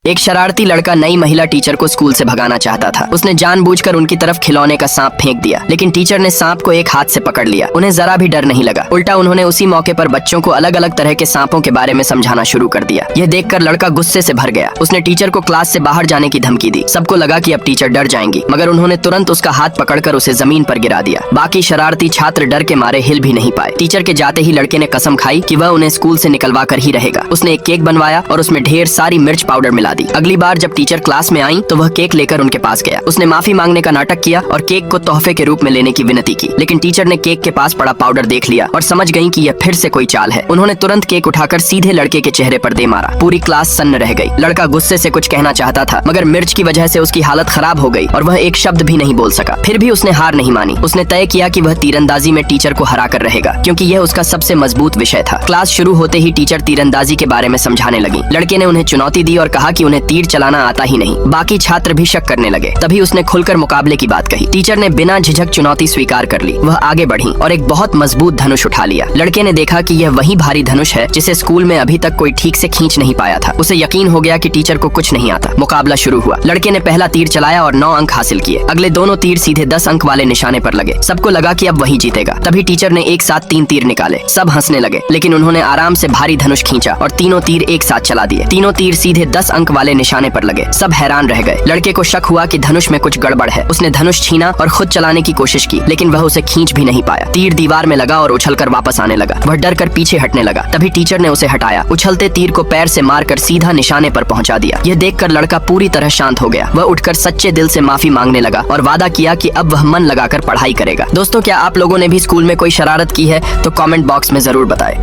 एक शरारती लड़का नई महिला टीचर को स्कूल से भगाना चाहता था। उसने जानबूझकर उनकी तरफ खिलौने का सांप फेंक दिया, लेकिन टीचर ने सांप को एक हाथ से पकड़ लिया। उन्हें जरा भी डर नहीं लगा। उल्टा उन्होंने उसी मौके पर बच्चों को अलग अलग तरह के सांपों के बारे में समझाना शुरू कर दिया। यह देखकर लड़का गुस्से से भर गया। उसने टीचर को क्लास से बाहर जाने की धमकी दी। सबको लगा कि अब टीचर डर जाएंगी, मगर उन्होंने तुरंत उसका हाथ पकड़कर उसे जमीन पर गिरा दिया। बाकी शरारती छात्र डर के मारे हिल भी नहीं पाए। टीचर के जाते ही लड़के ने कसम खाई कि वह उन्हें स्कूल से निकलवा कर ही रहेगा। उसने एक केक बनवाया और उसमें ढेर सारी मिर्च पाउडर मिला दी। अगली बार जब टीचर क्लास में आई तो वह केक लेकर उनके पास गया। उसने माफी मांगने का नाटक किया और केक को तोहफे के रूप में लेने की विनती की, लेकिन टीचर ने केक के पास पड़ा पाउडर देख लिया और समझ गई कि यह फिर से कोई चाल है। उन्होंने तुरंत केक उठाकर सीधे लड़के के चेहरे पर दे मारा। पूरी क्लास सन्न रह गई। लड़का गुस्से से कुछ कहना चाहता था, मगर मिर्च की वजह से उसकी हालत खराब हो गई और वह एक शब्द भी नहीं बोल सका। फिर भी उसने हार नहीं मानी। उसने तय किया कि वह तीरंदाजी में टीचर को हरा कर रहेगा, क्योंकि यह उसका सबसे मजबूत विषय था। क्लास शुरू होते ही टीचर तीरंदाजी के बारे में समझाने लगी। लड़के ने उन्हें चुनौती दी और कहा कि उन्हें तीर चलाना आता ही नहीं। बाकी छात्र भी शक करने लगे। तभी उसने खुलकर मुकाबले की बात कही। टीचर ने बिना झिझक चुनौती स्वीकार कर ली। वह आगे बढ़ी और एक बहुत मजबूत धनुष उठा लिया। लड़के ने देखा कि यह वही भारी धनुष है जिसे स्कूल में अभी तक कोई ठीक से खींच नहीं पाया था। उसे यकीन हो गया कि टीचर को कुछ नहीं आता। मुकाबला शुरू हुआ। लड़के ने पहला तीर चलाया और 9 अंक हासिल किए। अगले दोनों तीर सीधे 10 अंक वाले निशाने पर लगे। सबको लगा कि अब वही जीतेगा। तभी टीचर ने एक साथ 3 तीर निकाले। सब हंसने लगे, लेकिन उन्होंने आराम से भारी धनुष खींचा और तीनों तीर एक साथ चला दिए। तीनों तीर सीधे 10 अंक वाले निशाने पर लगे। सब हैरान रह गए। लड़के को शक हुआ कि धनुष में कुछ गड़बड़ है। उसने धनुष छीना और खुद चलाने की कोशिश की, लेकिन वह उसे खींच भी नहीं पाया। तीर दीवार में लगा और उछलकर वापस आने लगा। वह डर कर पीछे हटने लगा। तभी टीचर ने उसे हटाया। उछलते तीर को पैर से मारकर सीधा निशाने पर पहुंचा दिया। यह देखकर लड़का पूरी तरह शांत हो गया। वह उठकर सच्चे दिल से माफी मांगने लगा और वादा किया कि अब वह मन लगाकर पढ़ाई करेगा। दोस्तों, क्या आप लोगों ने भी स्कूल में कोई शरारत की है? तो कमेंट बॉक्स में जरूर बताएं।